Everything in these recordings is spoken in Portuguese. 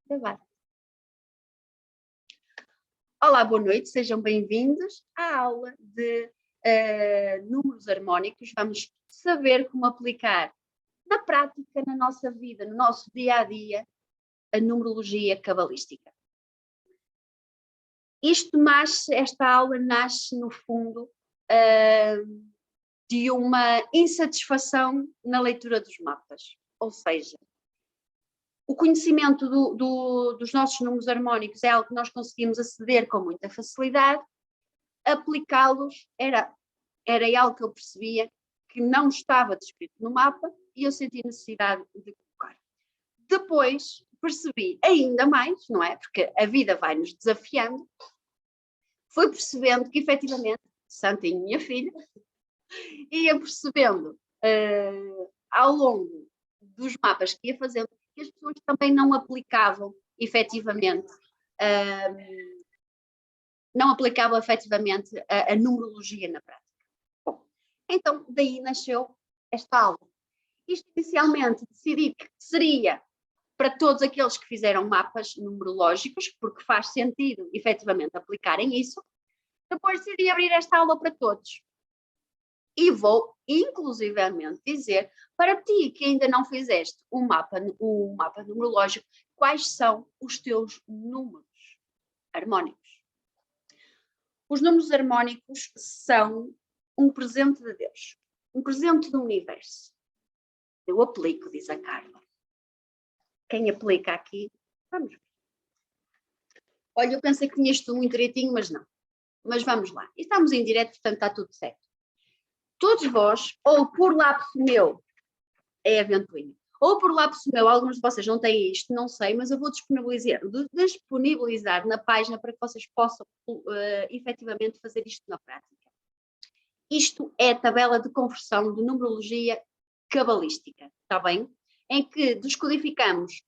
Gravar. Olá, boa noite, sejam bem-vindos à aula de números harmónicos. Vamos saber como aplicar na prática, na nossa vida, no nosso dia-a-dia, a numerologia cabalística. Esta aula nasce no fundo de uma insatisfação na leitura dos mapas, ou seja, o conhecimento dos nossos números harmónicos é algo que nós conseguimos aceder com muita facilidade, aplicá-los era algo que eu percebia que não estava descrito no mapa e eu senti necessidade de colocar. Depois percebi ainda mais, não é? Porque a vida vai-nos desafiando, fui percebendo que efetivamente, Santinha, minha filha, ia percebendo ao longo dos mapas que ia fazendo, que as pessoas também não aplicavam efetivamente, a numerologia na prática. Bom, então daí nasceu esta aula. Isto inicialmente decidi que seria para todos aqueles que fizeram mapas numerológicos, porque faz sentido efetivamente aplicarem isso. Depois decidi abrir esta aula para todos. E vou, inclusivamente, dizer para ti que ainda não fizeste um mapa numerológico, quais são os teus números harmónicos. Os números harmónicos são um presente de Deus, um presente do universo. Eu aplico, diz a Carla. Quem aplica aqui, vamos ver. Olha, eu pensei que tinha isto muito direitinho, mas não. Mas vamos lá. Estamos em direto, portanto está tudo certo. Todos vós, ou por lápis meu, é a ventoinha, ou por lápis meu, alguns de vocês não têm isto, não sei, mas eu vou disponibilizar na página para que vocês possam efetivamente fazer isto na prática. Isto é a tabela de conversão de numerologia cabalística, está bem? Em que descodificamos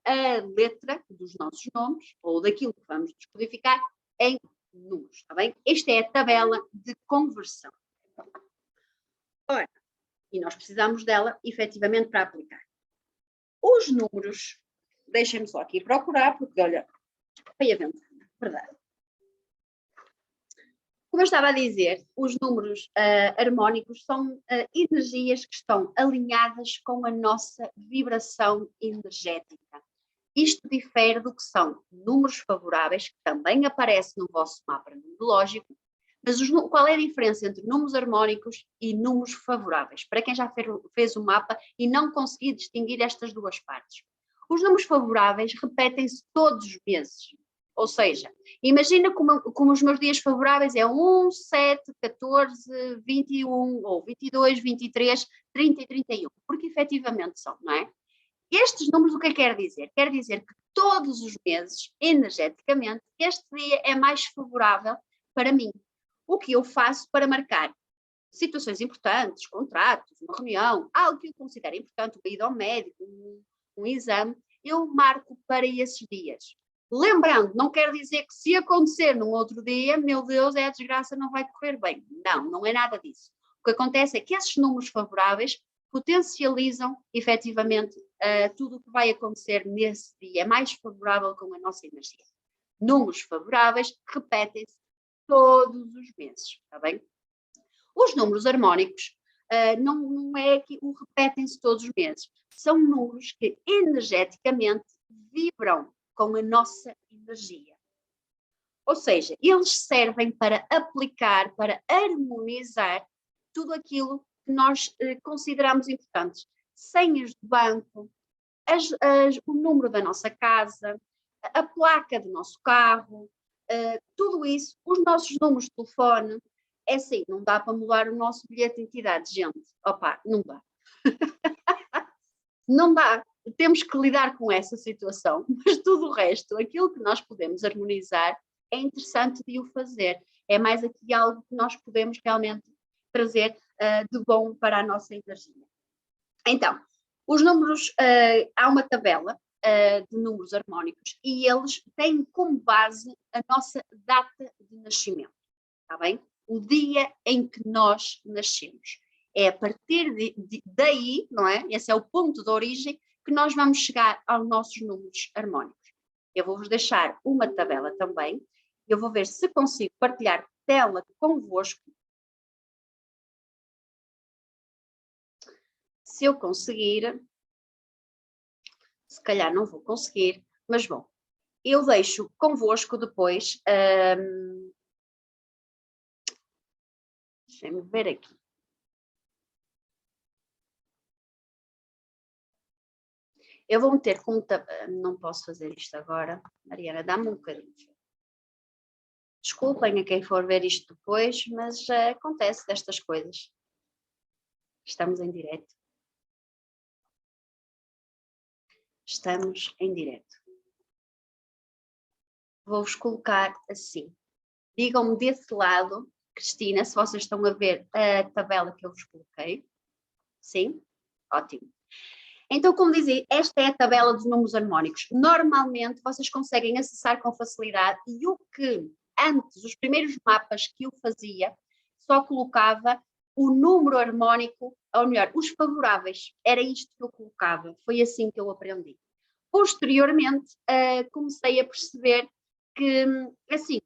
a letra dos nossos nomes, ou daquilo que vamos descodificar, em números, está bem? Esta é a tabela de conversão. Ora, e nós precisamos dela, efetivamente, para aplicar. Os números, deixem-me só aqui procurar, porque, olha, foi a ventana, verdade. Como eu estava a dizer, os números harmónicos são energias que estão alinhadas com a nossa vibração energética. Isto difere do que são números favoráveis, que também aparecem no vosso mapa numerológico, mas qual é a diferença entre números harmónicos e números favoráveis? Para quem já fez o mapa e não conseguiu distinguir estas duas partes. Os números favoráveis repetem-se todos os meses. Ou seja, imagina como os meus dias favoráveis é 1, 7, 14, 21, ou 22, 23, 30 e 31, porque efetivamente são, não é? Estes números o que quer dizer? Quer dizer que todos os meses, energeticamente, este dia é mais favorável para mim. O que eu faço para marcar situações importantes, contratos, uma reunião, algo que eu considero importante, uma ida ao médico, um exame, eu marco para esses dias. Lembrando, não quer dizer que se acontecer num outro dia, meu Deus, a desgraça não vai correr bem. Não, não é nada disso. O que acontece é que esses números favoráveis potencializam, efetivamente, tudo o que vai acontecer nesse dia. É mais favorável com a nossa energia. Números favoráveis repetem-se todos os meses, está bem? Os números harmónicos não é que o repetem-se todos os meses. São números que energeticamente vibram com a nossa energia. Ou seja, eles servem para aplicar, para harmonizar tudo aquilo que nós consideramos importantes. Senhas do banco, o número da nossa casa, a placa do nosso carro, tudo isso, os nossos números de telefone. É assim, não dá para mudar o nosso bilhete de identidade, gente. Opa, não dá. Não dá. Temos que lidar com essa situação, mas tudo o resto, aquilo que nós podemos harmonizar, é interessante de o fazer. É mais aqui algo que nós podemos realmente trazer de bom para a nossa energia. Então, os números, há uma tabela de números harmónicos e eles têm como base a nossa data de nascimento, está bem? O dia em que nós nascemos. É a partir daí, não é? Esse é o ponto de origem, que nós vamos chegar aos nossos números harmónicos. Eu vou-vos deixar uma tabela também. Eu vou ver se consigo partilhar tela convosco. Se eu conseguir, se calhar não vou conseguir, mas bom, eu deixo convosco depois. Deixem-me ver aqui. Eu vou meter como não posso fazer isto agora. Mariana, dá-me um bocadinho. Desculpem a quem for ver isto depois, mas acontece destas coisas. Estamos em direto. Estamos em direto. Vou-vos colocar assim. Digam-me desse lado, Cristina, se vocês estão a ver a tabela que eu vos coloquei. Sim? Ótimo. Então, como dizia, esta é a tabela dos números harmónicos. Normalmente, vocês conseguem acessar com facilidade e o que antes, os primeiros mapas que eu fazia, só colocava o número harmónico, ou melhor, os favoráveis. Era isto que eu colocava. Foi assim que eu aprendi. Posteriormente, comecei a perceber que, assim,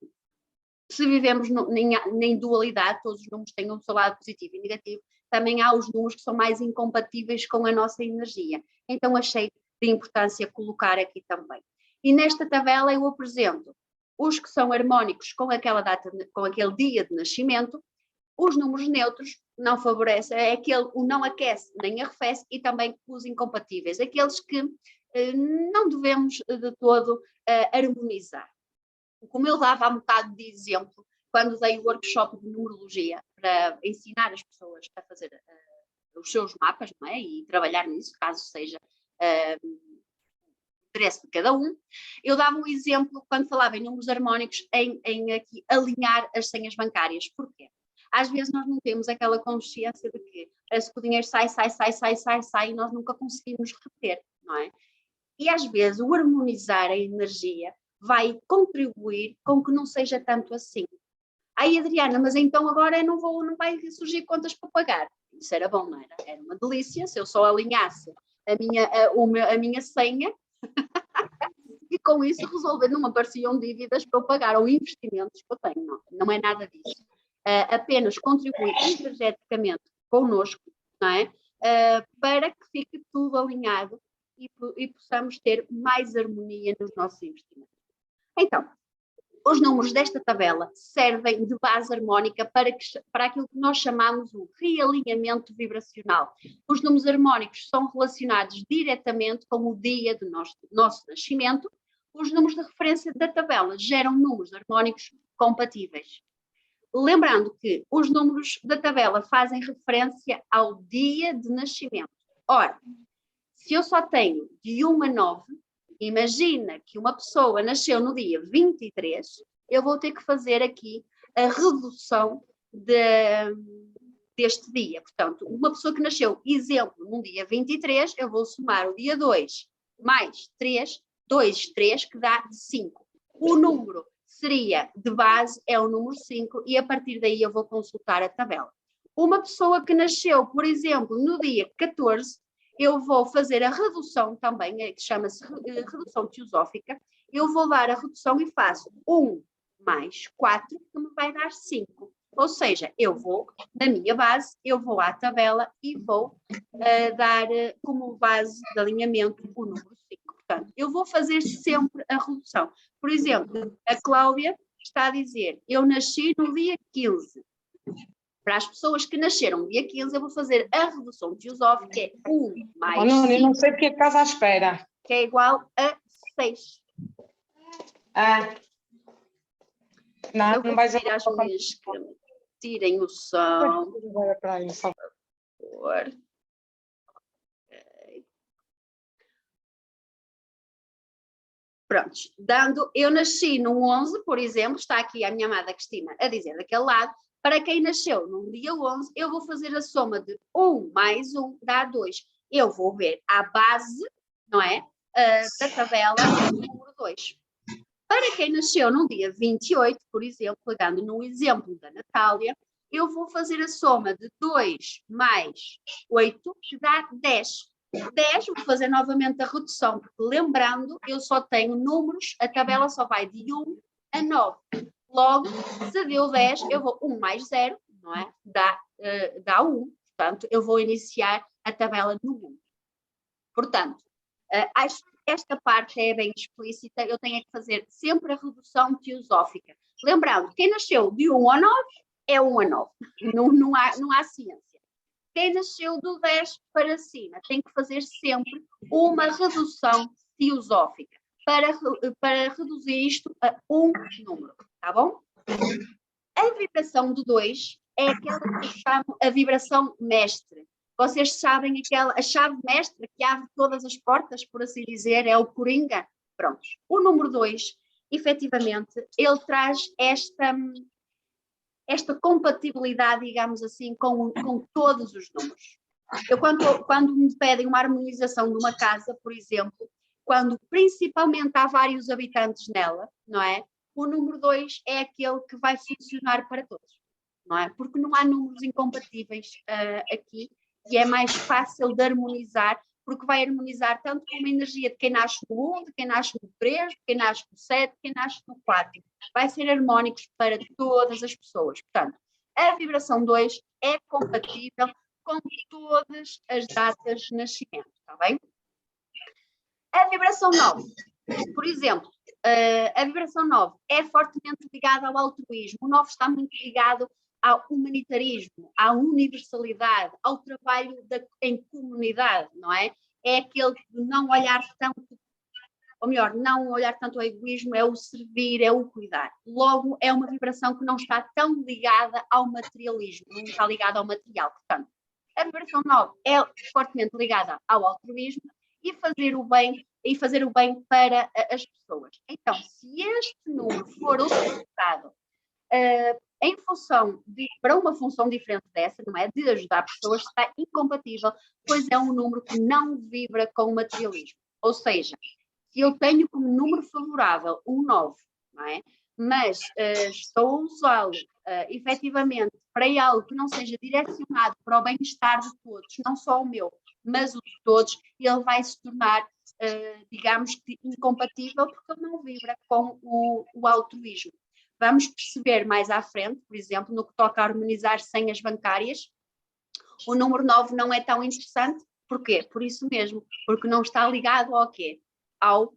se vivemos em dualidade, todos os números têm um seu lado positivo e negativo, também há os números que são mais incompatíveis com a nossa energia. Então achei de importância colocar aqui também. E nesta tabela eu apresento os que são harmónicos com aquela data, com aquele dia de nascimento, os números neutros não favorecem, é aquele, o não aquece nem arrefece, e também os incompatíveis, aqueles que não devemos de todo harmonizar. Como eu dava há bocado de exemplo, quando dei o workshop de numerologia para ensinar as pessoas a fazer os seus mapas, não é? E trabalhar nisso, caso seja interesse de cada um, eu dava um exemplo quando falava em números harmónicos em aqui, alinhar as senhas bancárias. Porquê? Às vezes nós não temos aquela consciência de que parece que o dinheiro sai e nós nunca conseguimos reter, não é? E às vezes o harmonizar a energia vai contribuir com que não seja tanto assim. Aí, Adriana, mas então agora não vai surgir contas para pagar. Isso era bom, não era? Era uma delícia se eu só alinhasse a minha senha e com isso resolver, não me apareciam dívidas para eu pagar ou investimentos que eu tenho. Não é nada disso. Apenas contribuir energeticamente connosco, não é? Para que fique tudo alinhado e possamos ter mais harmonia nos nossos investimentos. Então, os números desta tabela servem de base harmónica para aquilo que nós chamamos o realinhamento vibracional. Os números harmónicos são relacionados diretamente com o dia do nosso nascimento. Os números de referência da tabela geram números harmónicos compatíveis. Lembrando que os números da tabela fazem referência ao dia de nascimento. Ora, se eu só tenho de 1 a 9, imagina que uma pessoa nasceu no dia 23, eu vou ter que fazer aqui a redução deste dia. Portanto, uma pessoa que nasceu, exemplo, no dia 23, eu vou somar o dia 2 mais 3, 2, 3, que dá 5. O número seria de base, é o número 5, e a partir daí eu vou consultar a tabela. Uma pessoa que nasceu, por exemplo, no dia 14, eu vou fazer a redução também, que chama-se redução teosófica. Eu vou dar a redução e faço 1 mais 4, que me vai dar 5. Ou seja, eu vou, na minha base, eu vou à tabela e vou dar como base de alinhamento o número 5. Portanto, eu vou fazer sempre a redução. Por exemplo, a Cláudia está a dizer, eu nasci no dia 15. Para as pessoas que nasceram no dia 15, eu vou fazer a redução teosófica, que é 1 mais 5. Eu não sei porque é que estás à espera. Que é igual a 6. Não, eu não vais pedir às meninas que tirem o som. Por favor. Pronto, eu nasci no 11, por exemplo, está aqui a minha amada Cristina a dizer daquele lado, para quem nasceu no dia 11, eu vou fazer a soma de 1 mais 1 dá 2. Eu vou ver a base, não é, da tabela número 2. Para quem nasceu no dia 28, por exemplo, pegando no exemplo da Natália, eu vou fazer a soma de 2 mais 8, que dá 10. 10, vou fazer novamente a redução, porque lembrando, eu só tenho números, a tabela só vai de 1 a 9. Logo, se deu 10, eu vou 1 mais 0, não é? Dá 1. Portanto, eu vou iniciar a tabela no 1. Portanto, acho que esta parte é bem explícita, eu tenho que fazer sempre a redução teosófica. Lembrando, quem nasceu de 1 a 9 é 1 a 9. Não há ciência. Quem nasceu do 10 para cima tem que fazer sempre uma redução teosófica para reduzir isto a um número, tá bom? A vibração do 2 é aquela que eu chamo a vibração mestre. Vocês sabem a chave mestra que abre todas as portas, por assim dizer, é o Coringa? Pronto. O número 2, efetivamente, ele traz esta compatibilidade, digamos assim, com todos os números. Eu, quando me pedem uma harmonização de uma casa, por exemplo, quando principalmente há vários habitantes nela, não é? O número 2 é aquele que vai funcionar para todos, não é? Porque não há números incompatíveis aqui e é mais fácil de harmonizar, porque vai harmonizar tanto com a energia de quem nasce no 1, de quem nasce no 3, de quem nasce no 7, de quem nasce no 4. Vai ser harmónicos para todas as pessoas. Portanto, a vibração 2 é compatível com todas as datas de nascimento, está bem? A vibração 9, por exemplo, a vibração 9 é fortemente ligada ao altruísmo. O 9 está muito ligado ao humanitarismo, à universalidade, ao trabalho em comunidade, não é? É aquele de não olhar tanto, ou melhor, não olhar tanto ao egoísmo, é o servir, é o cuidar. Logo, é uma vibração que não está tão ligada ao materialismo, não está ligada ao material. Portanto, a vibração 9 é fortemente ligada ao altruísmo e fazer o bem para as pessoas. Então, se este número for utilizado em função para uma função diferente dessa, não é? De ajudar pessoas, está incompatível, pois é um número que não vibra com o materialismo. Ou seja, se eu tenho como número favorável um 9, não é? Mas estou a usá-lo efetivamente para algo que não seja direcionado para o bem-estar de todos, não só o meu, mas o de todos, ele vai se tornar, digamos que, incompatível porque ele não vibra com o altruísmo. Vamos perceber mais à frente, por exemplo, no que toca a harmonizar senhas bancárias, o número 9 não é tão interessante. Porquê? Por isso mesmo, porque não está ligado ao quê? Ao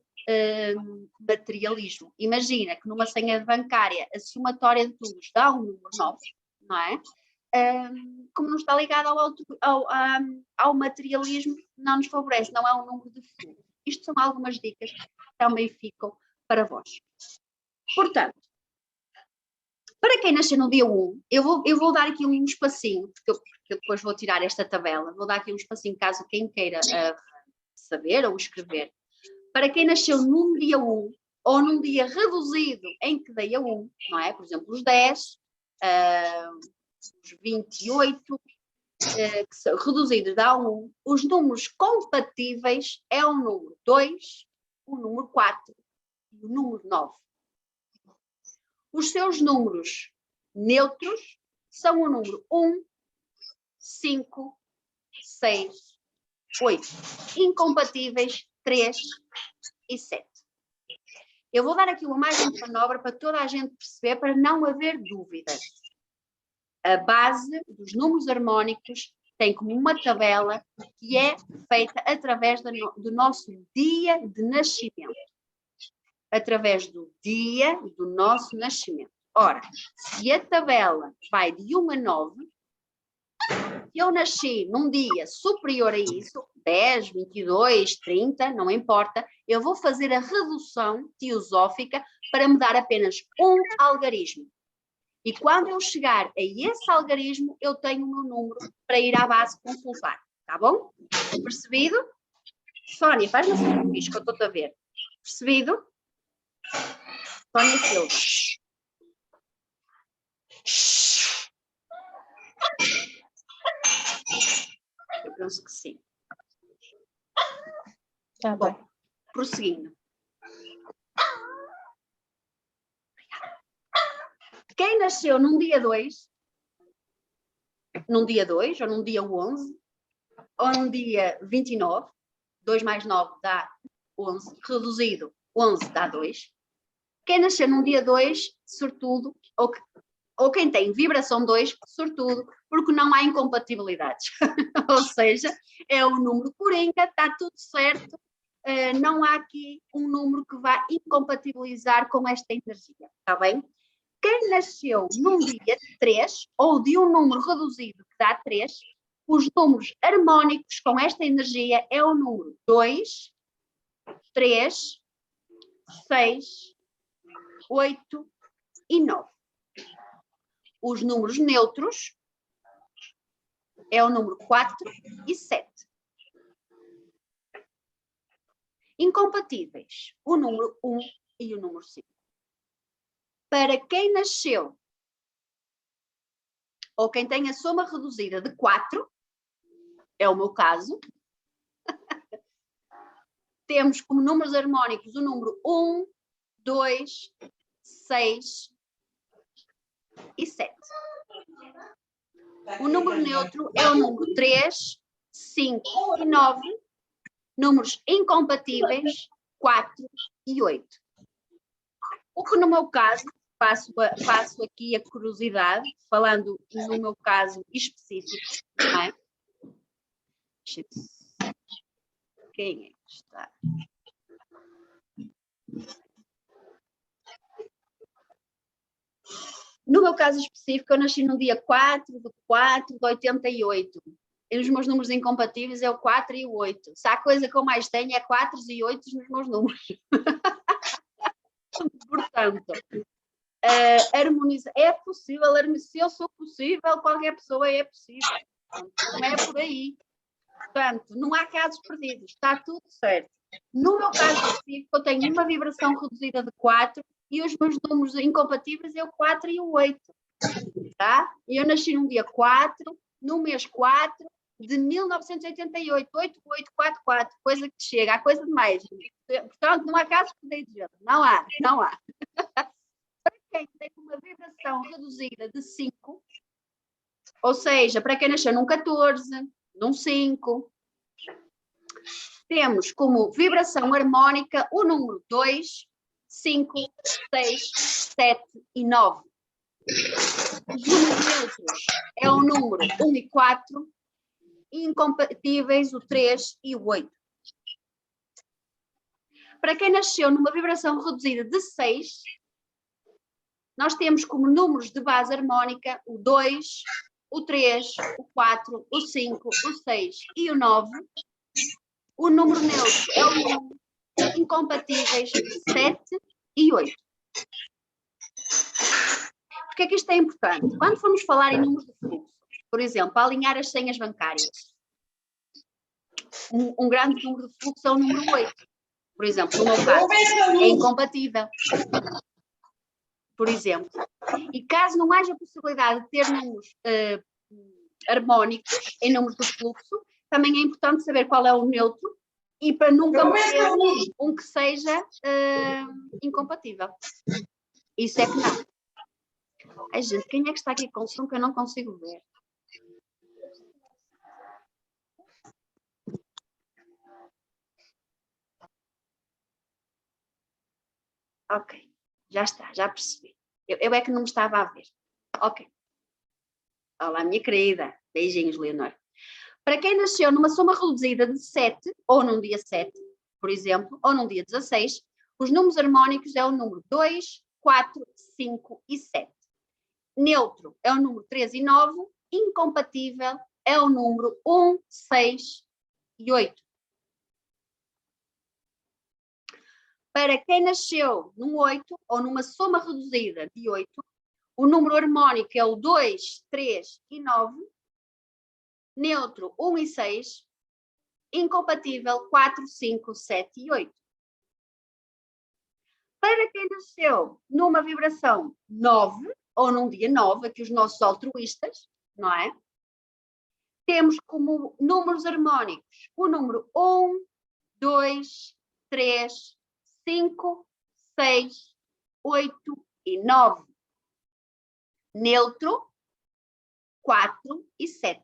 materialismo. Imagina que numa senha bancária a somatória de tudo dá um número 9, não é? Como não está ligado ao materialismo, não nos favorece, não é um número de fundo. Isto são algumas dicas que também ficam para vós. Portanto, para quem nasceu no dia 1, eu vou dar aqui um espacinho, porque eu depois vou tirar esta tabela, vou dar aqui um espacinho caso quem queira saber ou escrever. Para quem nasceu num dia 1 ou num dia reduzido em que dei a 1, não é? Por exemplo, os 10, os 28, que são reduzidos dá 1, os números compatíveis é o número 2, o número 4 e o número 9. Os seus números neutros são o número 1, 5, 6, 8. Incompatíveis, 3 e 7. Eu vou dar aqui uma margem de manobra para toda a gente perceber, para não haver dúvidas. A base dos números harmónicos tem como uma tabela que é feita através do nosso dia de nascimento. Através do dia do nosso nascimento. Ora, se a tabela vai de 1 a 9, se eu nasci num dia superior a isso, 10, 22, 30, não importa, eu vou fazer a redução teosófica para me dar apenas um algarismo. E quando eu chegar a esse algarismo, eu tenho o meu número para ir à base consultar. Tá bom? Percebido? Sónia, faz-me assim um bicho que eu estou a ver. Percebido? Sónia Silva. Eu penso que sim. Tá bom. Prosseguindo. Quem nasceu num dia 2 ou num dia 11, ou no dia 29, 2 mais 9 dá 11, reduzido 11 dá 2. Quem nasceu num dia 2, sortudo, ou quem tem vibração 2, sortudo, porque não há incompatibilidades. Ou seja, é o número coringa, está tudo certo, não há aqui um número que vá incompatibilizar com esta energia, está bem? Quem nasceu num dia 3, ou de um número reduzido que dá 3, os números harmónicos com esta energia é o número 2, 3, 6, 8 e 9. Os números neutros é o número 4 e 7. Incompatíveis, o número 1 e o número 5. Para quem nasceu ou quem tem a soma reduzida de 4, é o meu caso, temos como números harmónicos o número 1, 2, 6 e 7. O número neutro é o número 3, 5 e 9. Números incompatíveis, 4 e 8. O que no meu caso, faço aqui a curiosidade, falando no meu caso específico, não é? Quem é que está? No meu caso específico, eu nasci no dia 4 de 4 de 88. E os meus números incompatíveis é o 4 e o 8. Se há coisa que eu mais tenho é 4 e 8 nos meus números. Portanto, harmonizar. É possível, se eu sou possível, qualquer pessoa é possível. Não é por aí. Portanto, não há casos perdidos, está tudo certo. No meu caso específico, eu tenho uma vibração reduzida de 4 e os meus números incompatíveis é o 4 e o 8. Tá? Eu nasci no dia 4, no mês 4 de 1988, 8844, coisa que chega, há coisa demais. Portanto, não há casos perdidos, não há. Para quem tem uma vibração reduzida de 5, ou seja, para quem nasceu num 14, num 5, temos como vibração harmónica o número 2, 5, 6, 7 e 9. Os números neutros é o número 1 e 4, e incompatíveis o 3 e o 8. Para quem nasceu numa vibração reduzida de 6, nós temos como números de base harmónica o 2, o 3, o 4, o 5, o 6 e o 9. O número neutro é o número incompatíveis 7 e 8. Por que é que isto é importante? Quando formos falar em números de fluxo, por exemplo, alinhar as senhas bancárias, um grande número de fluxo é o número 8. Por exemplo, no meu caso, é incompatível. Por exemplo. E caso não haja possibilidade de ter números harmónicos em números de fluxo, também é importante saber qual é o neutro e para nunca ter um que seja incompatível. Isso é que não. Ai, gente, quem é que está aqui com som que eu não consigo ver? Ok, já está, já percebi. Eu é que não me estava a ver. Ok. Olá, minha querida. Beijinhos, Leonor. Para quem nasceu numa soma reduzida de 7, ou num dia 7, por exemplo, ou num dia 16, os números harmónicos é o número 2, 4, 5 e 7. Neutro é o número 3 e 9. Incompatível é o número 1, 6 e 8. Para quem nasceu num 8 ou numa soma reduzida de 8, o número harmónico é o 2, 3 e 9. Neutro 1 e 6. Incompatível 4, 5, 7 e 8. Para quem nasceu numa vibração 9 ou num dia 9, aqui os nossos altruístas, não é? Temos como números harmónicos o número 1, 2, 3, 5, 6, 8 e 9. Neutro 4 e 7.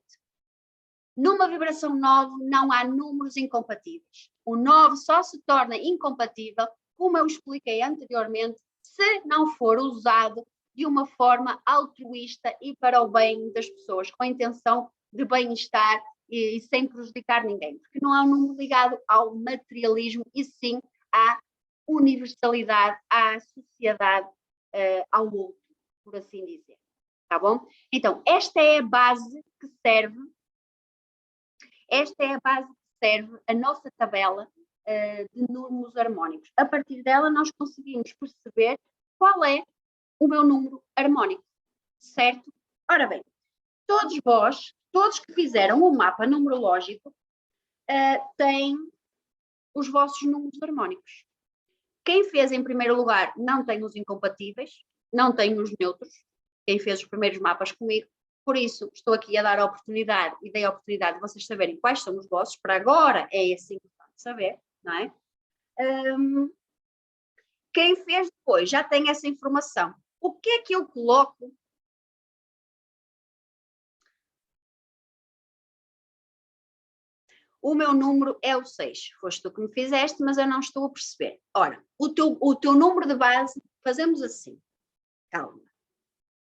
Numa vibração 9 não há números incompatíveis. O 9 só se torna incompatível, como eu expliquei anteriormente, se não for usado de uma forma altruísta e para o bem das pessoas, com a intenção de bem-estar e sem prejudicar ninguém. Porque não há um número ligado ao materialismo e sim à universalidade, à sociedade, ao outro, por assim dizer. Tá bom? Então, esta é a base que serve a nossa tabela de números harmónicos. A partir dela, nós conseguimos perceber qual é o meu número harmónico, certo? Ora bem, todos que fizeram o mapa numerológico, têm os vossos números harmónicos. Quem fez em primeiro lugar não tem os incompatíveis, não tem os neutros, quem fez os primeiros mapas comigo, por isso estou aqui a dar a oportunidade e dei a oportunidade de vocês saberem quais são os vossos, para agora é assim importante saber, não é? Quem fez depois já tem essa informação. O que é que eu coloco? O meu número é o 6. Foste tu que me fizeste, mas eu não estou a perceber. Ora, o teu número de base, fazemos assim. Calma.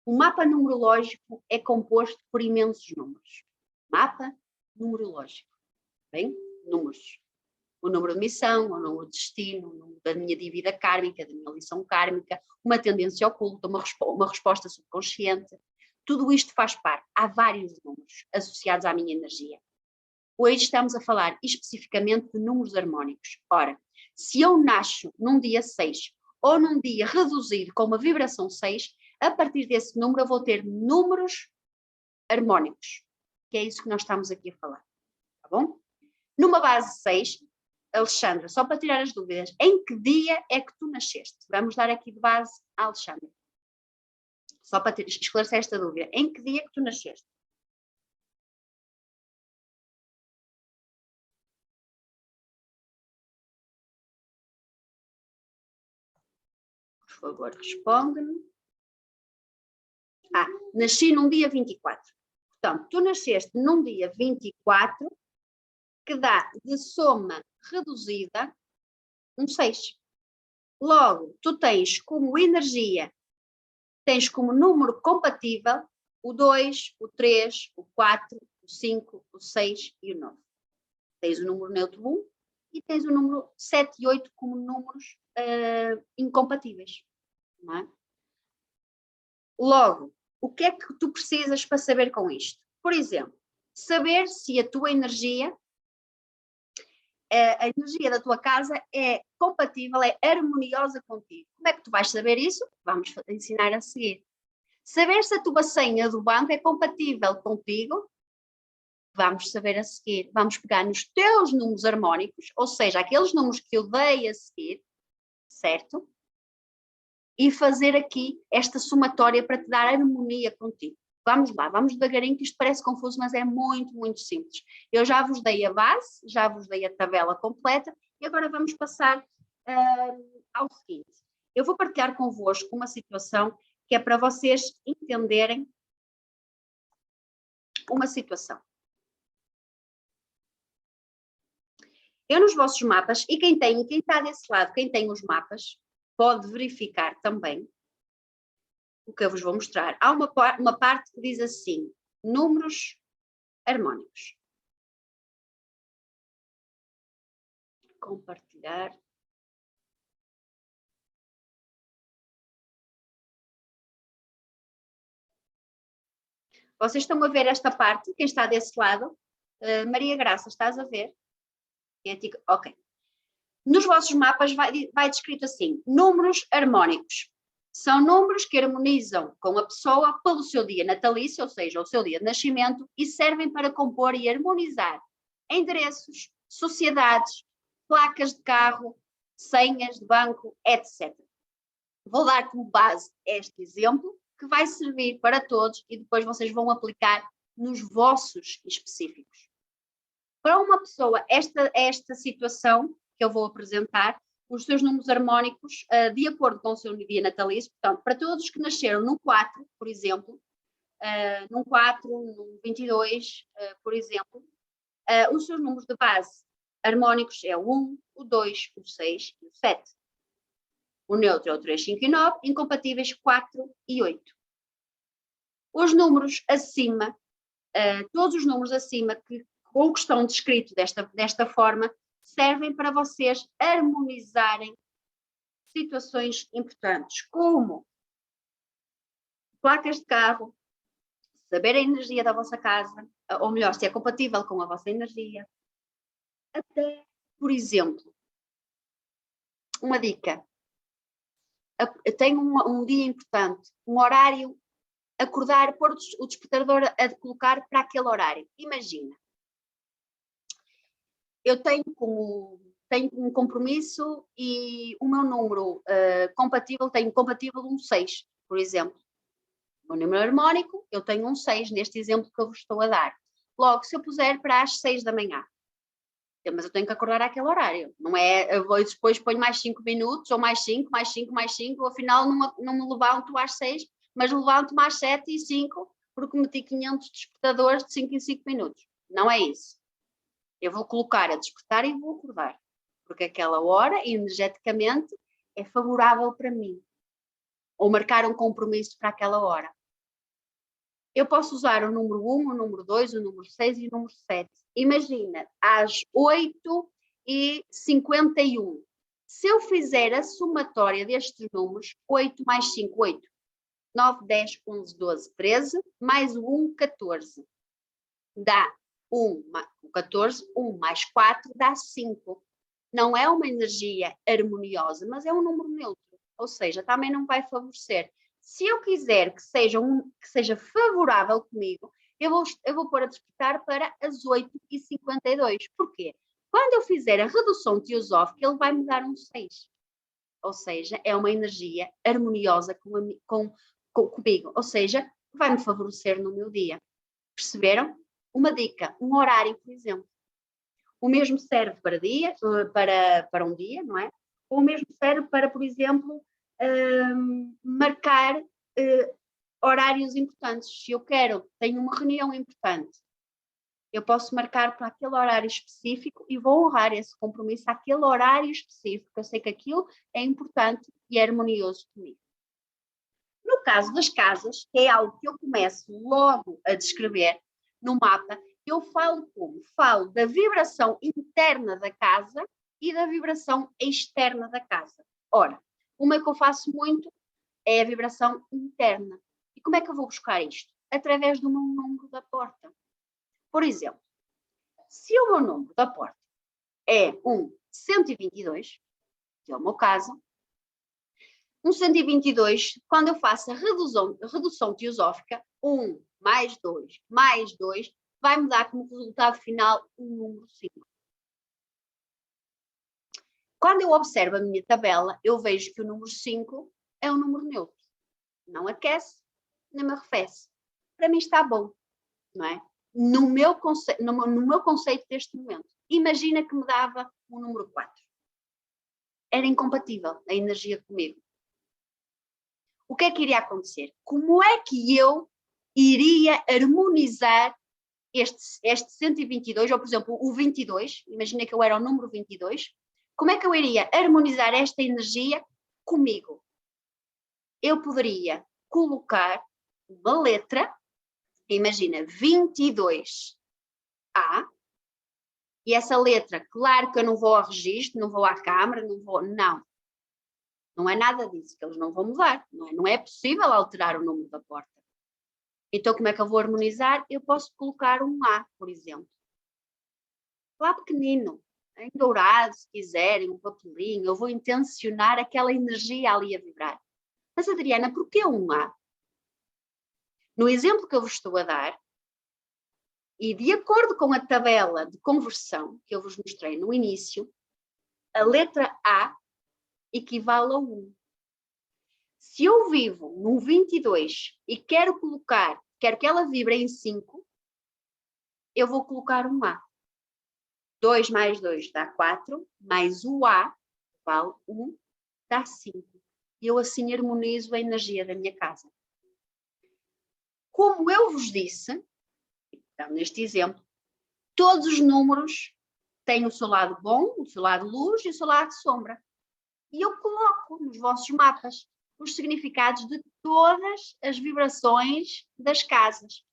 O mapa numerológico é composto por imensos números. Mapa numerológico. Bem? Números. O número de missão, o número de destino, o número da minha dívida kármica, da minha lição kármica, uma tendência oculta, uma resposta subconsciente. Tudo isto faz parte. Há vários números associados à minha energia. Hoje estamos a falar especificamente de números harmónicos. Ora, se eu nasço num dia 6 ou num dia reduzido com uma vibração 6, a partir desse número eu vou ter números harmónicos, que é isso que nós estamos aqui a falar, tá bom? Numa base 6, Alexandra, só para tirar as dúvidas, em que dia é que tu nasceste? Vamos dar aqui de base a Alexandra. Só para esclarecer esta dúvida, em que dia é que tu nasceste? Por favor, responde-me. Nasci num dia 24. Portanto, tu nasceste num dia 24, que dá de soma reduzida um 6. Logo, tu tens como energia, tens como número compatível o 2, o 3, o 4, o 5, o 6 e o 9. Tens o número neutro 1 e tens o número 7 e 8 como números incompatíveis. Não é? Logo, o que é que tu precisas para saber com isto? Por exemplo, saber se a tua energia, a energia da tua casa é compatível, é harmoniosa contigo. Como é que tu vais saber isso? Vamos ensinar a seguir. Saber se a tua senha do banco é compatível contigo, vamos saber a seguir. Vamos pegar nos teus números harmónicos, ou seja, aqueles números que eu dei a seguir, certo? E fazer aqui esta somatória para te dar harmonia contigo. Vamos lá, vamos devagarinho, que isto parece confuso, mas é muito, muito simples. Eu já vos dei a base, já vos dei a tabela completa, e agora vamos passar ao seguinte. Eu vou partilhar convosco uma situação que é para vocês entenderem uma situação. Eu nos vossos mapas, e quem está desse lado, quem tem os mapas, pode verificar também o que eu vos vou mostrar. Há uma parte que diz assim, números harmónicos. Compartilhar. Vocês estão a ver esta parte, quem está desse lado? Maria Graça, estás a ver? Ok. Nos vossos mapas vai descrito assim, números harmónicos. São números que harmonizam com a pessoa pelo seu dia natalício, ou seja, o seu dia de nascimento, e servem para compor e harmonizar endereços, sociedades, placas de carro, senhas de banco, etc. Vou dar como base este exemplo, que vai servir para todos e depois vocês vão aplicar nos vossos específicos. Para uma pessoa, esta situação que eu vou apresentar, os seus números harmónicos, de acordo com o seu dia natalício, portanto, para todos que nasceram no 4, por exemplo, num 4, num 22, por exemplo, os seus números de base harmónicos é o 1, o 2, o 6 e o 7. O neutro é o 3, 5 e 9, incompatíveis 4 e 8. Os números acima, todos os números acima que estão descritos desta forma, servem para vocês harmonizarem situações importantes, como placas de carro, saber a energia da vossa casa, ou melhor, se é compatível com a vossa energia. Até, por exemplo, uma dica. Eu tenho um dia importante, um horário, acordar, pôr o despertador a colocar para aquele horário. Imagina, eu tenho um compromisso e o meu número compatível, tenho compatível um 6, por exemplo. O meu número harmónico, eu tenho um 6 neste exemplo que eu vos estou a dar. Logo, se eu puser para as 6 da manhã, mas eu tenho que acordar àquele horário, não é? Eu depois ponho mais 5 minutos, ou mais 5, mais 5, mais 5, afinal não me levanto às 6, mas levanto-me às 7 e 5, porque meti 500 despertadores de 5 em 5 minutos. Não é isso. Eu vou colocar a despertar e vou acordar, porque aquela hora, energeticamente, é favorável para mim. Ou marcar um compromisso para aquela hora. Eu posso usar o número 1, o número 2, o número 6 e o número 7. Imagina, às 8h51. Se eu fizer a somatória destes números, 8 mais 5, 8. 9, 10, 11, 12, 13, mais o 1, 14. Dá 14, 1 mais 4 dá 5. Não é uma energia harmoniosa, mas é um número neutro. Ou seja, também não vai favorecer. Se eu quiser que seja favorável comigo, eu vou pôr a despertar para as 8h52. Porquê? Quando eu fizer a redução teosófica, ele vai me dar um 6. Ou seja, é uma energia harmoniosa comigo. Ou seja, vai-me favorecer no meu dia. Perceberam? Uma dica, um horário, por exemplo. O mesmo serve para um dia, não é? Ou o mesmo serve para, por exemplo, marcar horários importantes. Se eu tenho uma reunião importante, eu posso marcar para aquele horário específico e vou honrar esse compromisso àquele horário específico. Eu sei que aquilo é importante e é harmonioso comigo. No caso das casas, que é algo que eu começo logo a descrever no mapa, eu falo como? Falo da vibração interna da casa e da vibração externa da casa. Ora, uma que eu faço muito é a vibração interna. E como é que eu vou buscar isto? Através do meu número da porta. Por exemplo, se o meu número da porta é um 122, que é o meu caso, um 122, quando eu faço a redução teosófica, 1 mais 2 mais 2, vai me dar como resultado final o número 5. Quando eu observo a minha tabela, eu vejo que o número 5 é um número neutro. Não aquece, nem me arrefece. Para mim está bom, não é? No meu conceito deste momento. Imagina que me dava o número 4. Era incompatível a energia comigo. O que é que iria acontecer? Como é que eu iria harmonizar este 122, ou por exemplo o 22, imagina que eu era o número 22, como é que eu iria harmonizar esta energia comigo? Eu poderia colocar uma letra, imagina 22A, e essa letra, claro que eu não vou ao registro, não vou à câmara, não é nada disso, que eles não vão mudar, não é possível alterar o número da porta. Então, como é que eu vou harmonizar? Eu posso colocar um A, por exemplo. Lá pequenino, em dourado, se quiserem, um papelinho, eu vou intencionar aquela energia ali a vibrar. Mas, Adriana, porquê um A? No exemplo que eu vos estou a dar, e de acordo com a tabela de conversão que eu vos mostrei no início, a letra A equivale a 1. Se eu vivo num 22 e quero que ela vibre em 5, eu vou colocar um A. 2 mais 2 dá 4, mais o A, vale 1, dá 5. E eu assim harmonizo a energia da minha casa. Como eu vos disse, então, neste exemplo, todos os números têm o seu lado bom, o seu lado luz e o seu lado sombra. E eu coloco nos vossos mapas os significados de todas as vibrações das casas.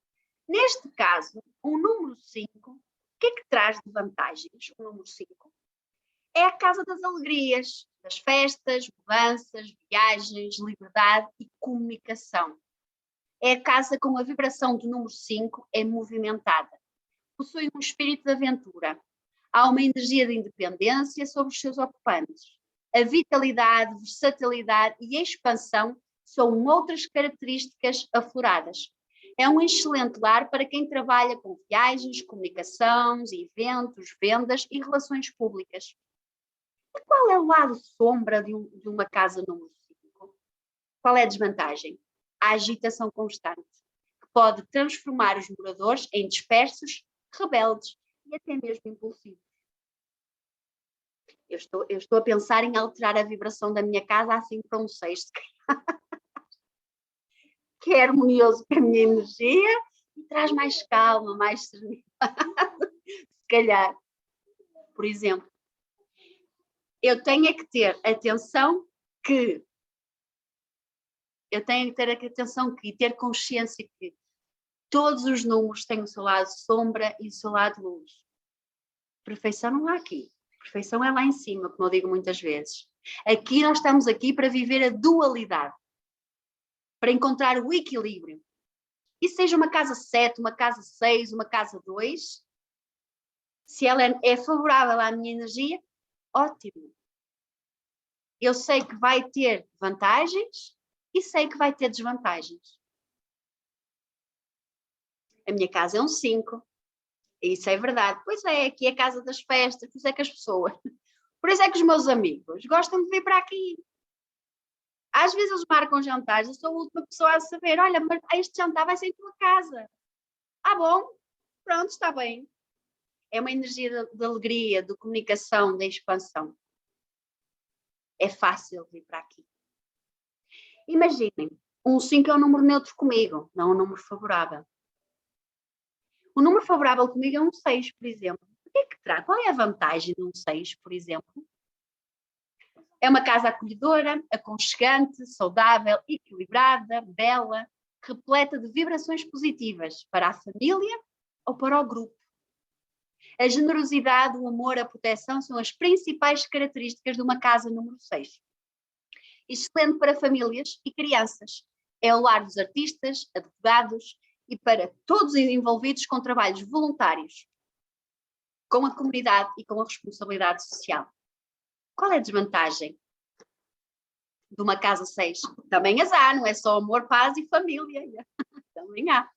Neste caso, o número 5, o que é que traz de vantagens? O número 5 é a casa das alegrias, das festas, mudanças, viagens, liberdade e comunicação. É a casa com a vibração do número 5 é movimentada. Possui um espírito de aventura. Há uma energia de independência sobre os seus ocupantes. A vitalidade, versatilidade e expansão são outras características afloradas. É um excelente lar para quem trabalha com viagens, comunicações, eventos, vendas e relações públicas. E qual é o lado sombra de uma casa número 5? Qual é a desvantagem? A agitação constante, que pode transformar os moradores em dispersos, rebeldes e até mesmo impulsivos. Eu estou a pensar em alterar a vibração da minha casa assim para um 6, que é harmonioso com a minha energia e traz mais calma, mais serenidade. Se calhar, por exemplo, eu tenho que ter atenção que e ter consciência que todos os números têm o seu lado sombra e o seu lado luz. Perfeição não há aqui. Perfeição é lá em cima, como eu digo muitas vezes. Aqui nós estamos aqui para viver a dualidade, para encontrar o equilíbrio. E seja uma casa 7, uma casa 6, uma casa 2, se ela é favorável à minha energia, ótimo. Eu sei que vai ter vantagens e sei que vai ter desvantagens. A minha casa é um 5. Isso é verdade. Pois é, aqui é a casa das festas, por isso é que as pessoas... Por isso é que os meus amigos gostam de vir para aqui. Às vezes eles marcam jantares, eu sou a última pessoa a saber, olha, mas este jantar vai ser em tua casa. Ah, bom, pronto, está bem. É uma energia de alegria, de comunicação, de expansão. É fácil vir para aqui. Imaginem, um 5 é um número neutro comigo, não um número favorável. O número favorável comigo é um 6, por exemplo. O que é que traz? Qual é a vantagem de um 6, por exemplo? É uma casa acolhedora, aconchegante, saudável, equilibrada, bela, repleta de vibrações positivas para a família ou para o grupo. A generosidade, o amor, a proteção são as principais características de uma casa número 6. Excelente para famílias e crianças. É o lar dos artistas, advogados e para todos os envolvidos com trabalhos voluntários, com a comunidade e com a responsabilidade social. Qual é a desvantagem de uma casa 6? Também as há, não é só amor, paz e família. Também há.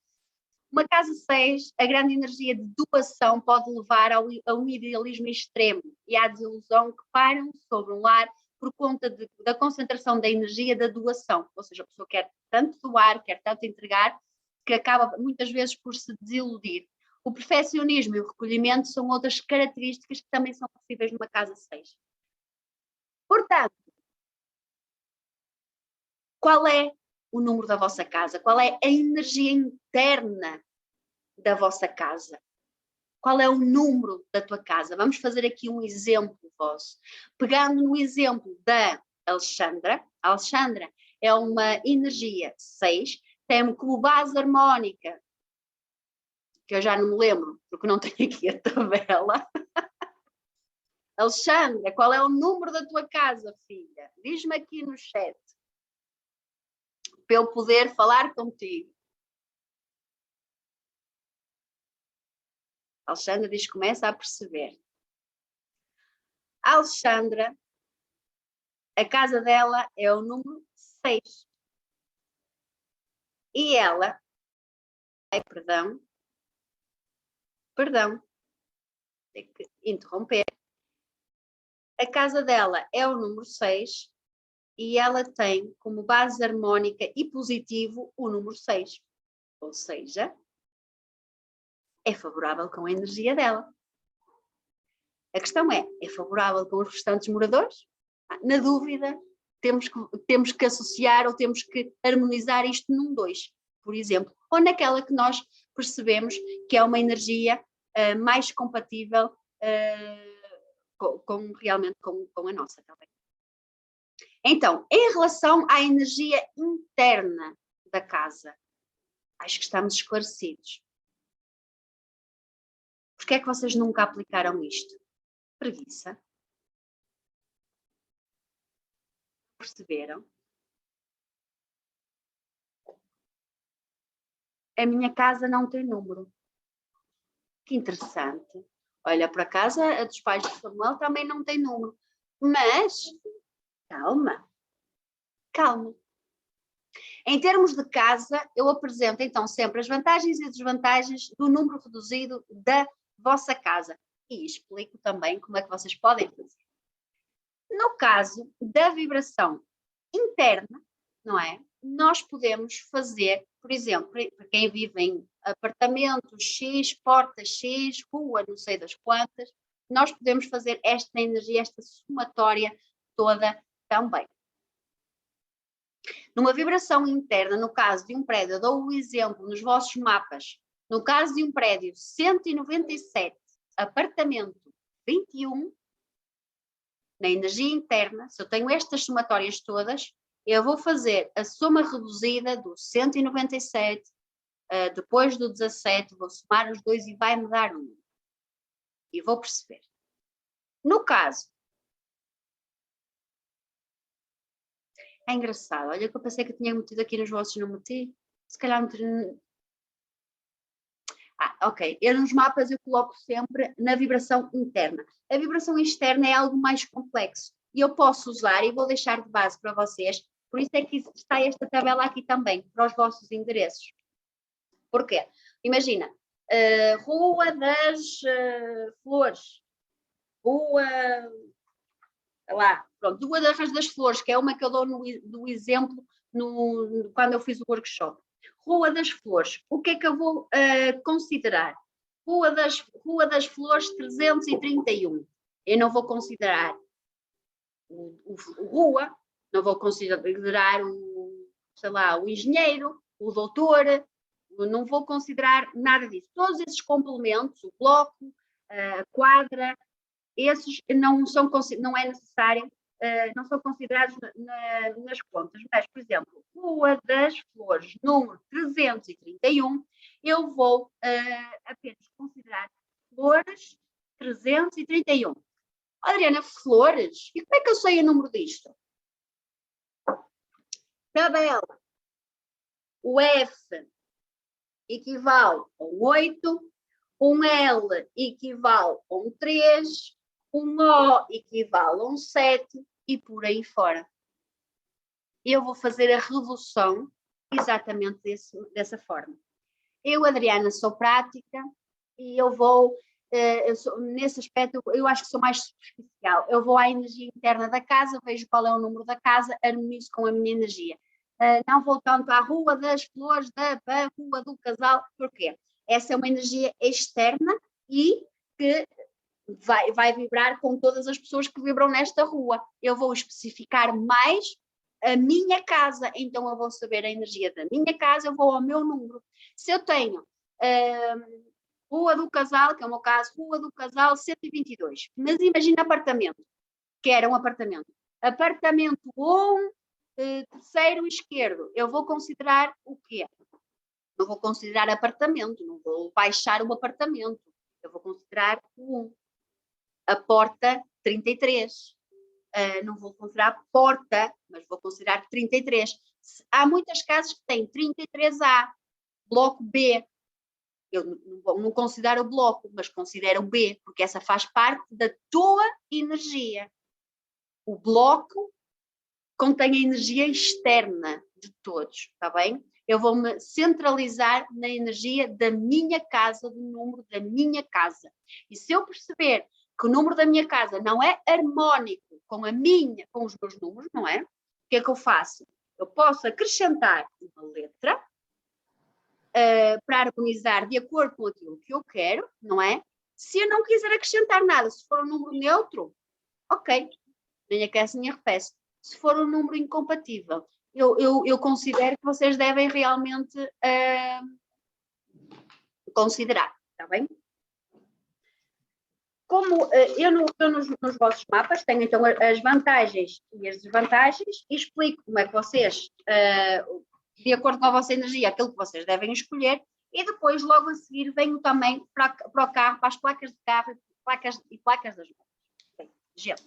Uma casa 6, a grande energia de doação pode levar a um idealismo extremo e à desilusão que param sobre um lar por conta da concentração da energia da doação. Ou seja, a pessoa quer tanto doar, quer tanto entregar, que acaba muitas vezes por se desiludir. O perfeccionismo e o recolhimento são outras características que também são possíveis numa casa 6. Portanto, qual é o número da vossa casa? Qual é a energia interna da vossa casa? Qual é o número da tua casa? Vamos fazer aqui um exemplo vosso. Pegando no exemplo da Alexandra. A Alexandra é uma energia 6, tem como base harmónica, que eu já não me lembro, porque não tenho aqui a tabela. Alexandra, qual é o número da tua casa, filha? Diz-me aqui no chat, para eu poder falar contigo. A Alexandra diz que começa a perceber. A Alexandra, a casa dela é o número 6. E ela... Ai, perdão, tenho que interromper. A casa dela é o número 6 e ela tem como base harmónica e positivo o número 6. Ou seja, é favorável com a energia dela. A questão é favorável com os restantes moradores? Na dúvida, temos que associar ou temos que harmonizar isto num 2, por exemplo. ou naquela que nós percebemos que é uma energia mais compatível realmente com a nossa também. Então, em relação à energia interna da casa, acho que estamos esclarecidos. Por que é que vocês nunca aplicaram isto? Preguiça. Perceberam? A minha casa não tem número. Que interessante. Olha, por acaso, a dos pais de Samuel também não tem número. Mas, calma. Calma. Em termos de casa, eu apresento então sempre as vantagens e desvantagens do número reduzido da vossa casa. E explico também como é que vocês podem fazer. No caso da vibração interna, não é? Nós podemos fazer, por exemplo, para quem vive em apartamento X, porta X, rua não sei das quantas, nós podemos fazer esta energia, esta somatória toda também. Numa vibração interna, no caso de um prédio, eu dou o exemplo nos vossos mapas, no caso de um prédio 197, apartamento 21, na energia interna, se eu tenho estas somatórias todas, eu vou fazer a soma reduzida do 197, depois do 17, vou somar os dois e vai-me dar 1. E vou perceber. No caso, é engraçado, olha que eu pensei que eu tinha metido aqui nos vossos, não meti. Se calhar meti... ok. Eu nos mapas eu coloco sempre na vibração interna. A vibração externa é algo mais complexo. E eu posso usar, e vou deixar de base para vocês, por isso é que está esta tabela aqui também, para os vossos endereços. Porquê? Imagina, Rua das Flores, Rua... lá, pronto, Rua das Flores, que é uma que eu dou do exemplo quando eu fiz o workshop. Rua das Flores, o que é que eu vou considerar? Rua das Flores 331. Eu não vou considerar o Rua, não vou considerar sei lá, o engenheiro, o doutor, não vou considerar nada disso. Todos esses complementos, o bloco, a quadra, esses não é necessário, não são considerados nas contas. Mas, por exemplo, Rua das Flores, número 331, eu vou apenas considerar Flores 331. Adriana, Flores? E como é que eu sei o número disto? Tabela. O F equivale a um 8, um L equivale a um 3, um O equivale a um 7 e por aí fora. Eu vou fazer a redução exatamente dessa forma. Eu, Adriana, sou prática e eu vou, nesse aspecto, eu acho que sou mais superficial. Eu vou à energia interna da casa, vejo qual é o número da casa, harmonizo com a minha energia. Não vou tanto à Rua das Flores, da Rua do Casal, porquê? Essa é uma energia externa e que vai vibrar com todas as pessoas que vibram nesta rua. Eu vou especificar mais a minha casa, então eu vou saber a energia da minha casa, eu vou ao meu número. Se eu tenho Rua do Casal, que é o meu caso, Rua do Casal 122, mas imagina apartamento, que era um apartamento. Apartamento 1, terceiro esquerdo, eu vou considerar o quê? Não vou considerar apartamento, não vou baixar o apartamento, eu vou considerar o 1. A porta 33. Não vou considerar porta, mas vou considerar 33. Há muitas casas que têm 33A, bloco B. Eu não considero o bloco, mas considero o B, porque essa faz parte da tua energia. O bloco contém a energia externa de todos, está bem? Eu vou-me centralizar na energia da minha casa, do número da minha casa. E se eu perceber que o número da minha casa não é harmónico com os meus números, não é? O que é que eu faço? Eu posso acrescentar uma letra para harmonizar de acordo com aquilo que eu quero, não é? Se eu não quiser acrescentar nada, se for um número neutro, ok, nem aquece nem arrefece. Se for um número incompatível, eu considero que vocês devem realmente considerar, está bem? Como nos vossos mapas tenho então as vantagens e as desvantagens e explico como é que vocês, de acordo com a vossa energia, aquilo que vocês devem escolher e depois logo a seguir venho também para o carro, para as placas de carro e placas das motos. Gente,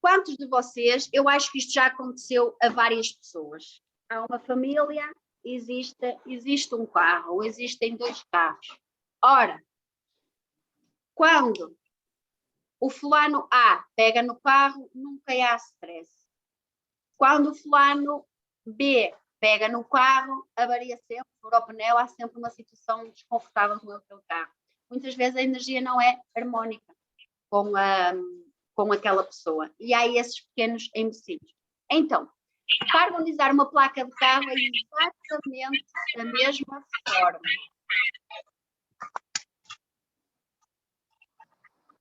quantos de vocês, eu acho que isto já aconteceu a várias pessoas. Há uma família, existe um carro, ou existem 2 carros. Ora, quando o fulano A pega no carro, nunca há stress. Quando o fulano B pega no carro, avaria sempre, fura o pneu, há sempre uma situação desconfortável com aquele carro. Muitas vezes a energia não é harmónica com aquela pessoa. E há esses pequenos empecilhos. Então, para harmonizar uma placa de carro é exatamente da mesma forma.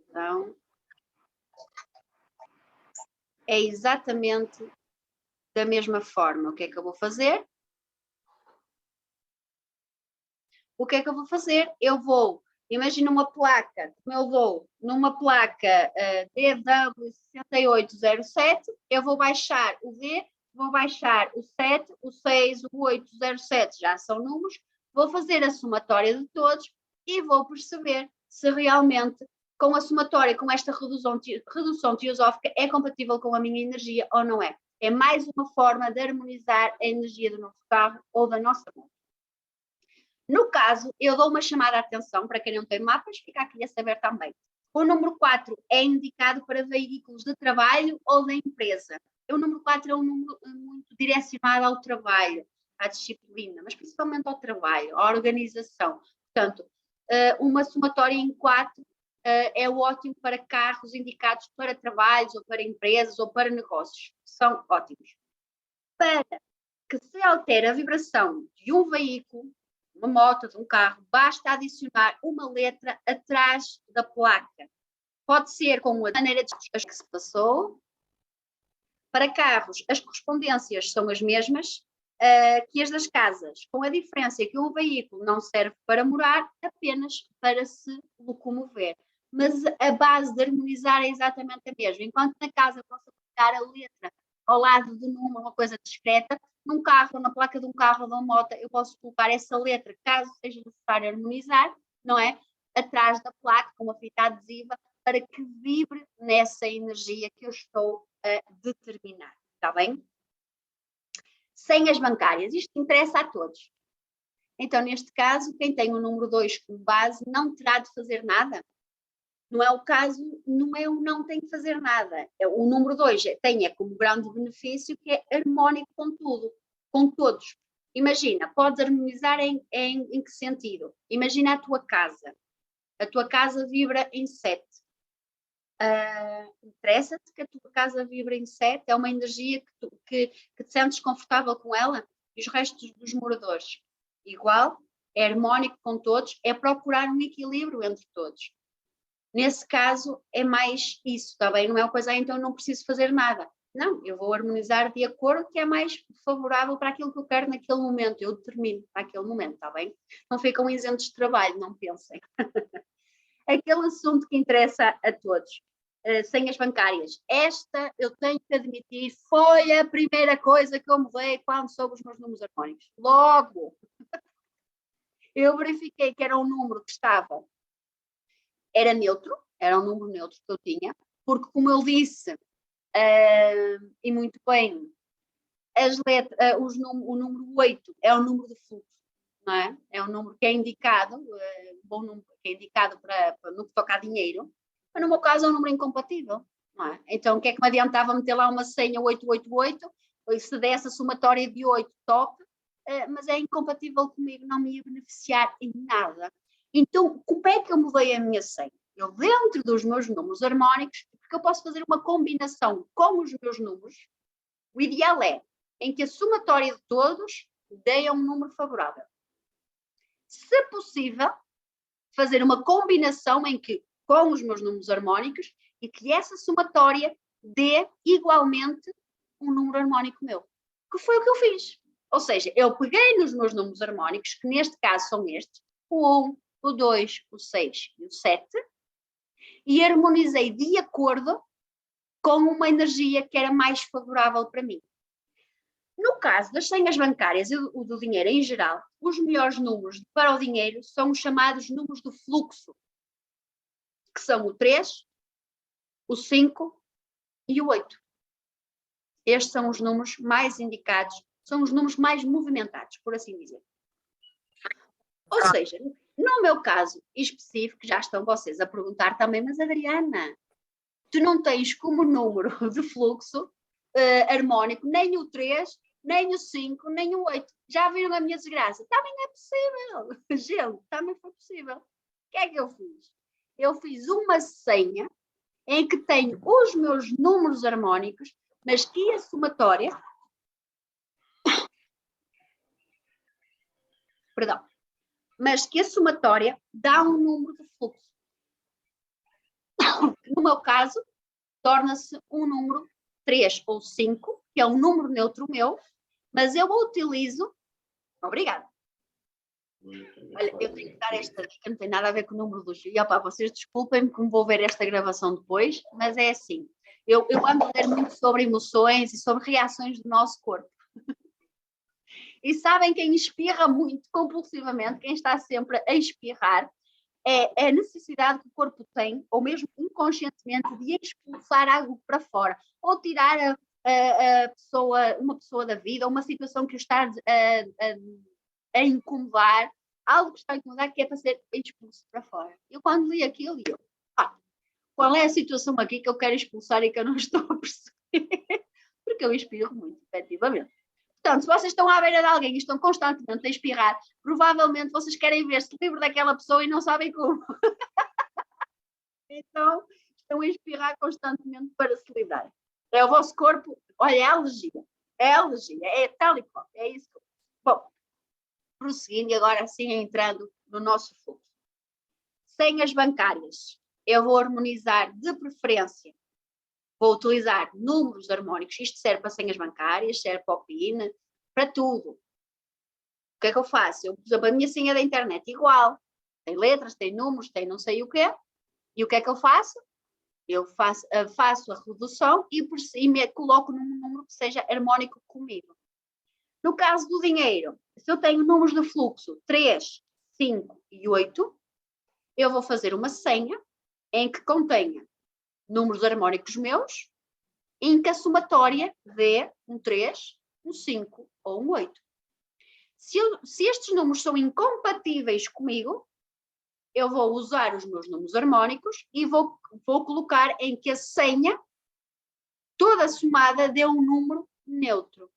Então, é exatamente da mesma forma. O que é que eu vou fazer? O que é que eu vou fazer? Eu vou, imagina uma placa, como eu vou numa placa DW6807, eu vou baixar o D, vou baixar o 7, o 6, o 8, o 07, já são números, vou fazer a somatória de todos e vou perceber se realmente com a somatória, com esta redução teosófica, é compatível com a minha energia ou não é. É mais uma forma de harmonizar a energia do nosso carro ou da nossa moto. No caso, eu dou uma chamada de atenção para quem não tem mapas, fica aqui a saber também. O número 4 é indicado para veículos de trabalho ou da empresa. O número 4 é um número muito direcionado ao trabalho, à disciplina, mas principalmente ao trabalho, à organização. Portanto, uma somatória em 4 é ótimo para carros indicados para trabalhos ou para empresas ou para negócios. São ótimos. Para que se altere a vibração de um veículo, uma moto, de um carro, basta adicionar uma letra atrás da placa. Pode ser com a maneira de que se passou. Para carros, as correspondências são as mesmas que as das casas, com a diferença que um veículo não serve para morar, apenas para se locomover. Mas a base de harmonizar é exatamente a mesma. Enquanto na casa posso colocar a letra ao lado do número, uma coisa discreta, num carro, na placa de um carro ou de uma moto, eu posso colocar essa letra, caso seja necessário harmonizar, não é? Atrás da placa, com uma fita adesiva, para que vibre nessa energia que eu estou a determinar. Está bem? Senhas bancárias, isto interessa a todos. Então, neste caso, quem tem o número 2 como base não terá de fazer nada. Não é o caso, não é o não tem que fazer nada. O número 2 tem como grande benefício que é harmónico com tudo, com todos. Imagina, podes harmonizar em que sentido? Imagina a tua casa. A tua casa vibra em 7. Interessa-te que a tua casa vibra em 7? É uma energia que te sentes confortável com ela? E os restos dos moradores? Igual, é harmónico com todos, é procurar um equilíbrio entre todos. Nesse caso, é mais isso, está bem? Não é uma coisa, então não preciso fazer nada. Não, eu vou harmonizar de acordo que é mais favorável para aquilo que eu quero naquele momento. Eu determino para aquele momento, está bem? Não ficam isentos de trabalho, não pensem. Aquele assunto que interessa a todos. Senhas bancárias. Esta, eu tenho que admitir, foi a primeira coisa que eu mudei quando soube os meus números harmónicos. Logo, eu verifiquei que era um número que estava, era neutro, era um número neutro que eu tinha, porque como eu disse, e muito bem, o número 8 é o número de fluxo, não é? É um número que é indicado, bom número que é indicado no que toca a dinheiro, mas no meu caso é um número incompatível, não é? Então o que é que me adiantava meter lá uma senha 888, ou se desse a somatória de 8, top, mas é incompatível comigo, não me ia beneficiar em nada. Então, como é que eu mudei a minha senha? Eu, dentro dos meus números harmónicos, porque eu posso fazer uma combinação com os meus números, o ideal é em que a somatória de todos dê um número favorável. Se possível, fazer uma combinação em que, com os meus números harmónicos, e que essa somatória dê igualmente um número harmónico meu. Que foi o que eu fiz. Ou seja, eu peguei nos meus números harmónicos, que neste caso são estes, o 1, o 2, o 6 e o 7, e harmonizei de acordo com uma energia que era mais favorável para mim. No caso das senhas bancárias e do dinheiro em geral, os melhores números para o dinheiro são os chamados números do fluxo, que são o 3, o 5 e o 8. Estes são os números mais indicados, são os números mais movimentados, por assim dizer. Ou seja, no meu caso específico, já estão vocês a perguntar também, mas Adriana, tu não tens como número de fluxo harmónico nem o 3, nem o 5, nem o 8. Já viram a minha desgraça? Também é possível. Gente, também foi possível. O que é que eu fiz? Eu fiz uma senha em que tenho os meus números harmónicos, mas que a somatória... Perdão. Mas que a somatória dá um número de fluxo. No meu caso, torna-se um número 3 ou 5, que é um número neutro meu, mas eu utilizo... Obrigada. Olha, eu tenho que dar esta dica, não tem nada a ver com o número dos... E opa, vocês desculpem-me que me vou ver esta gravação depois, mas é assim. Eu ando a ler muito sobre emoções e sobre reações do nosso corpo. E sabem quem espirra muito compulsivamente, quem está sempre a espirrar, é a necessidade que o corpo tem, ou mesmo inconscientemente, de expulsar algo para fora, ou tirar uma pessoa da vida, ou uma situação que o está a incomodar, algo que está a incomodar que é para ser expulso para fora. Eu quando li aquilo, qual é a situação aqui que eu quero expulsar e que eu não estou a perceber? Porque eu espirro muito, efetivamente. Portanto, se vocês estão à beira de alguém e estão constantemente a espirrar, provavelmente vocês querem ver-se livre daquela pessoa e não sabem como. Então, estão a espirrar constantemente para se livrar. É o vosso corpo, olha, é alergia, é tal e qual, é isso. Bom, prosseguindo e agora sim entrando no nosso fluxo. Senhas bancárias, eu vou harmonizar de preferência. Vou utilizar números harmónicos. Isto serve para senhas bancárias, serve para o PIN, para tudo. O que é que eu faço? Eu, por exemplo, a minha senha da internet igual. Tem letras, tem números, tem não sei o quê. E o que é que eu faço? Eu faço a redução e me coloco num número que seja harmónico comigo. No caso do dinheiro, se eu tenho números de fluxo 3, 5 e 8, eu vou fazer uma senha em que contenha números harmónicos meus, em que a somatória dê um 3, um 5 ou um 8. Se estes números são incompatíveis comigo, eu vou usar os meus números harmónicos e vou colocar em que a senha, toda somada, dê um número neutro.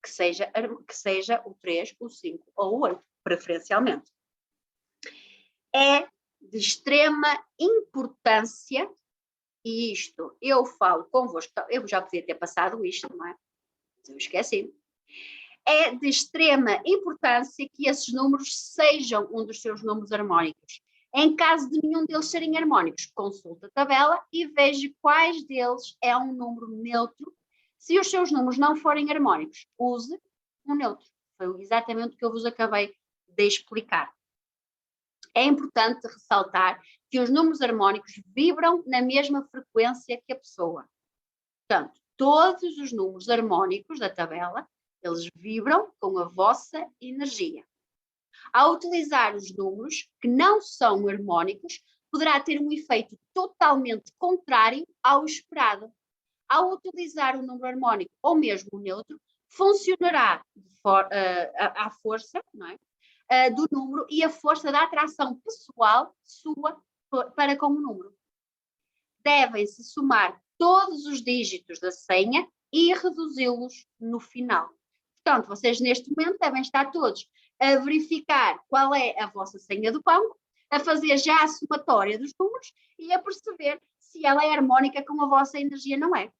Que seja o 3, o 5 ou o 8, preferencialmente. É de extrema importância, e isto eu falo convosco, eu já podia ter passado isto, não é? Mas eu esqueci. É de extrema importância que esses números sejam um dos seus números harmónicos. Em caso de nenhum deles serem harmónicos, consulte a tabela e veja quais deles é um número neutro. Se os seus números não forem harmónicos, use um neutro. Foi exatamente o que eu vos acabei de explicar. É importante ressaltar que os números harmónicos vibram na mesma frequência que a pessoa. Portanto, todos os números harmónicos da tabela, eles vibram com a vossa energia. Ao utilizar os números que não são harmónicos, poderá ter um efeito totalmente contrário ao esperado. Ao utilizar o número harmónico ou mesmo o neutro, funcionará à força, não é? Do número e a força da atração pessoal sua para com o número. Devem-se somar todos os dígitos da senha e reduzi-los no final. Portanto, vocês neste momento devem estar todos a verificar qual é a vossa senha do banco, a fazer já a somatória dos números e a perceber se ela é harmónica com a vossa energia, não é.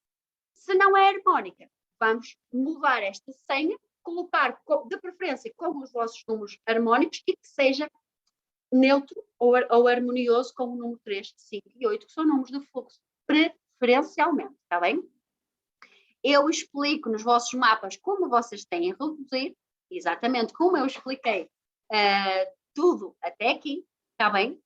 Se não é harmónica, vamos mudar esta senha, colocar de preferência com os vossos números harmónicos e que seja neutro ou harmonioso com o número 3, 5 e 8, que são números de fluxo, preferencialmente, está bem? eu explico nos vossos mapas como vocês têm a reduzir, exatamente como eu expliquei tudo até aqui, está bem?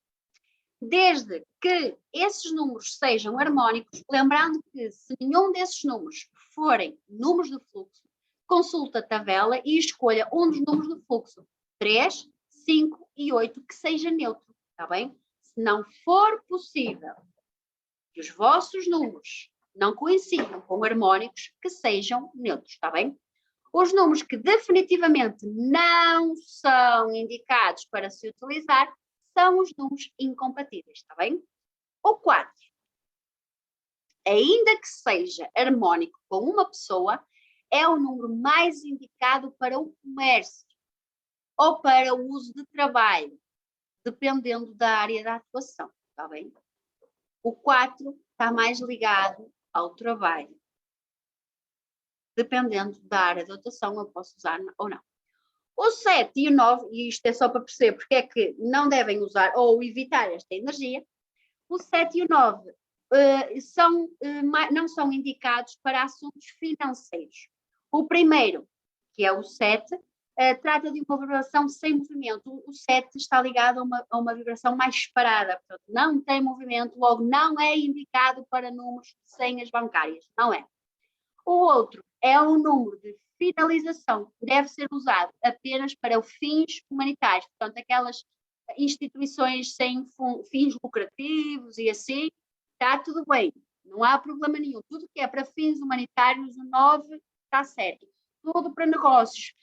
Desde que esses números sejam harmónicos, lembrando que se nenhum desses números forem números de fluxo, consulta a tabela e escolha um dos números de fluxo, 3, 5 e 8, que seja neutro, está bem? Se não for possível que os vossos números não coincidam com harmónicos, que sejam neutros, está bem? Os números que definitivamente não são indicados para se utilizar são os números incompatíveis, está bem? O 4, ainda que seja harmónico com uma pessoa, é o número mais indicado para o comércio ou para o uso de trabalho, dependendo da área da atuação, está bem? O 4 está mais ligado ao trabalho. Dependendo da área de atuação, eu posso usar ou não. O 7 e o 9, e isto é só para perceber porque é que não devem usar ou evitar esta energia, o 7 e o 9 não são indicados para assuntos financeiros. O primeiro, que é o 7, trata de uma vibração sem movimento. O 7 está ligado a uma vibração mais parada, portanto, não tem movimento, logo não é indicado para números de senhas bancárias, não é. O outro é um número de finalização, que deve ser usado apenas para fins humanitários, portanto, aquelas instituições sem fins lucrativos e assim, está tudo bem, não há problema nenhum. Tudo que é para fins humanitários, o 9 está certo. Tudo para negócios,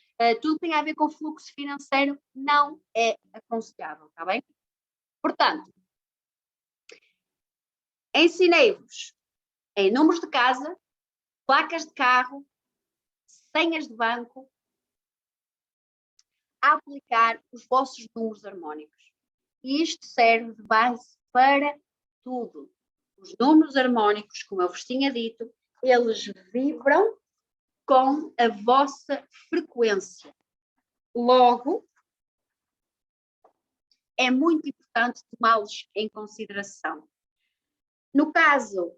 tudo que tem a ver com fluxo financeiro, não é aconselhável, está bem? Portanto, ensinei-vos em números de casa, placas de carro, senhas de banco, a aplicar os vossos números harmónicos. E isto serve de base para tudo. Os números harmónicos, como eu vos tinha dito, eles vibram com a vossa frequência. Logo, é muito importante tomá-los em consideração. No caso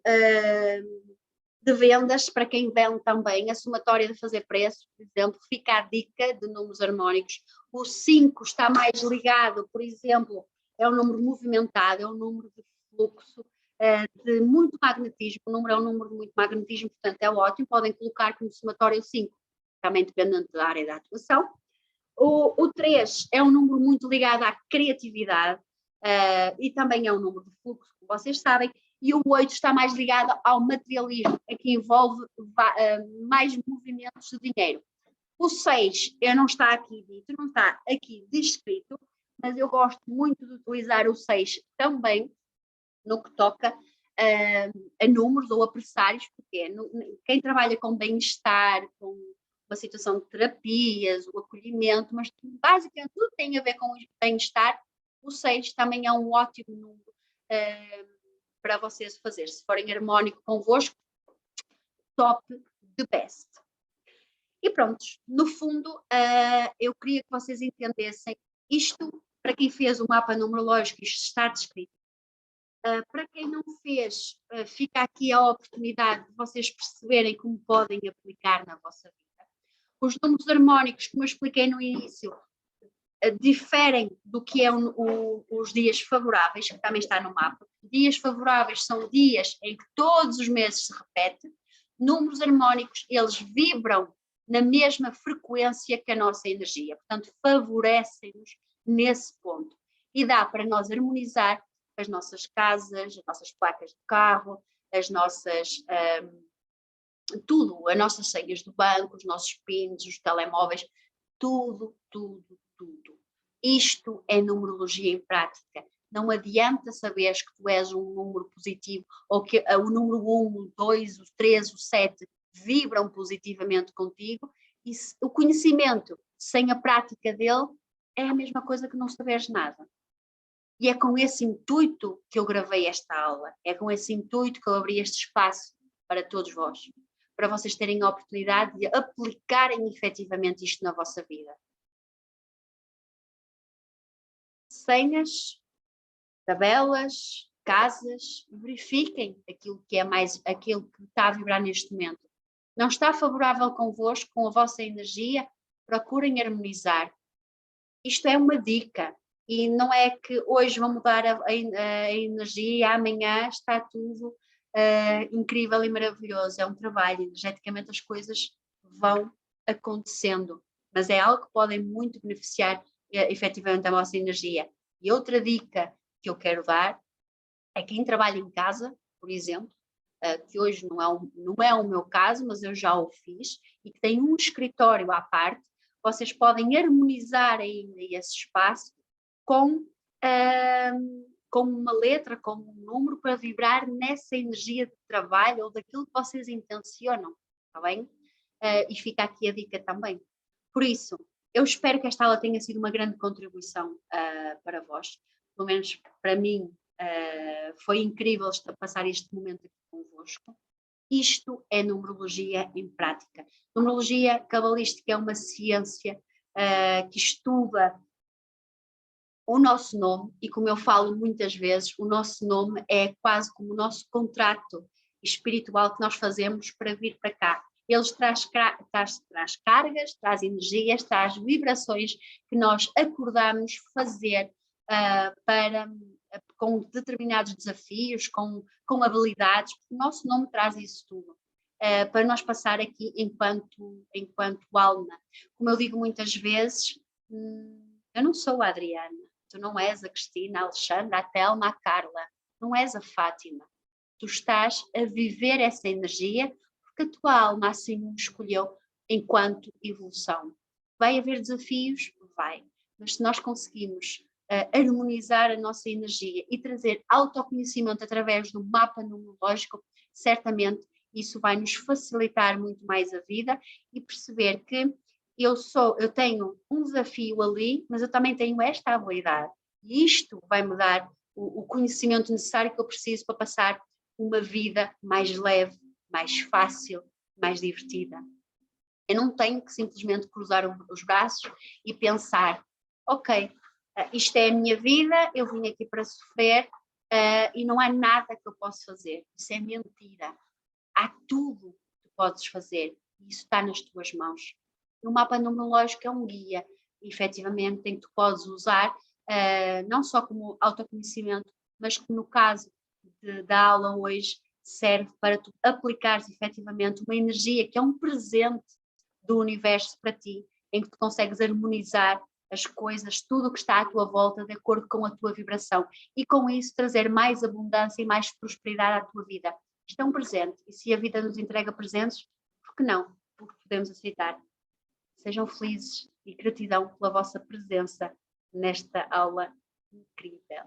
de vendas, para quem vende também, a somatória de fazer preço, por exemplo, fica a dica de números harmónicos. O 5 está mais ligado, por exemplo, é um número movimentado, é um número de fluxo, de muito magnetismo. O número é um número de muito magnetismo, portanto é ótimo. Podem colocar como somatório o 5, também dependendo da área da atuação. O 3 é um número muito ligado à criatividade e também é um número de fluxo, como vocês sabem. E o 8 está mais ligado ao materialismo, que envolve mais movimentos de dinheiro. O 6 não está aqui dito, não está aqui descrito, mas eu gosto muito de utilizar o 6 também no que toca a números ou a pressários, porque quem trabalha com bem-estar, com uma situação de terapias, o acolhimento, mas basicamente tudo tem a ver com bem-estar, o 6 também é um ótimo número para vocês fazer. Se forem harmónico convosco, top, the best. E pronto, no fundo, eu queria que vocês entendessem isto, para quem fez o mapa numerológico, isto está descrito. Para quem não fez, fica aqui a oportunidade de vocês perceberem como podem aplicar na vossa vida. Os números harmónicos, como eu expliquei no início, diferem do que é os dias favoráveis, que também está no mapa. Dias favoráveis são dias em que todos os meses se repete. Números harmónicos, eles vibram na mesma frequência que a nossa energia, portanto favorecem-nos nesse ponto. E dá para nós harmonizar as nossas casas, as nossas placas de carro, as nossas... tudo, as nossas senhas do banco, os nossos pins, os telemóveis, tudo. Isto é numerologia em prática. Não adianta saberes que tu és um número positivo ou que o número 1, o 2, o 3, o 7 vibram positivamente contigo e o conhecimento sem a prática dele é a mesma coisa que não saberes nada. E é com esse intuito que eu gravei esta aula, é com esse intuito que eu abri este espaço para todos vós, para vocês terem a oportunidade de aplicarem efetivamente isto na vossa vida. Senhas, tabelas, casas, verifiquem aquilo que está a vibrar neste momento. não está favorável convosco, com a vossa energia, procurem harmonizar. Isto é uma dica. E não é que hoje vão mudar a energia e amanhã está tudo incrível e maravilhoso. É um trabalho, energeticamente as coisas vão acontecendo, mas é algo que podem muito beneficiar efetivamente a vossa energia. E outra dica que eu quero dar é quem trabalha em casa, por exemplo, que hoje não é o meu caso, mas eu já o fiz, e que tem um escritório à parte, vocês podem harmonizar ainda esse espaço com uma letra, com um número, para vibrar nessa energia de trabalho ou daquilo que vocês intencionam, está bem? E fica aqui a dica também. Por isso, eu espero que esta aula tenha sido uma grande contribuição para vós, pelo menos para mim foi incrível passar este momento aqui convosco. Isto é numerologia em prática. Numerologia cabalística é uma ciência que estuda o nosso nome, e como eu falo muitas vezes, o nosso nome é quase como o nosso contrato espiritual que nós fazemos para vir para cá. Eles traz cargas, traz energias, traz vibrações que nós acordamos fazer com determinados desafios, com habilidades. O nosso nome traz isso tudo. Para nós passar aqui enquanto alma. Como eu digo muitas vezes, eu não sou a Adriana, tu não és a Cristina, a Alexandra, a Telma, a Carla, não és a Fátima. Tu estás a viver essa energia porque a tua alma assim o escolheu enquanto evolução. Vai haver desafios? Vai. Mas se nós conseguimos harmonizar a nossa energia e trazer autoconhecimento através do mapa numerológico, certamente isso vai nos facilitar muito mais a vida e perceber que eu tenho um desafio ali, mas eu também tenho esta habilidade. E isto vai me dar o conhecimento necessário que eu preciso para passar uma vida mais leve, mais fácil, mais divertida. Eu não tenho que simplesmente cruzar os braços e pensar, ok, isto é a minha vida, eu vim aqui para sofrer e não há nada que eu possa fazer. Isso é mentira. Há tudo que podes fazer e isso está nas tuas mãos. O mapa numerológico é um guia, efetivamente, em que tu podes usar não só como autoconhecimento, mas que no caso da aula hoje serve para tu aplicares efetivamente uma energia que é um presente do universo para ti, em que tu consegues harmonizar as coisas, tudo o que está à tua volta de acordo com a tua vibração e com isso trazer mais abundância e mais prosperidade à tua vida. Isto é um presente e se a vida nos entrega presentes, por que não? Porque podemos aceitar. Sejam felizes e gratidão pela vossa presença nesta aula incrível.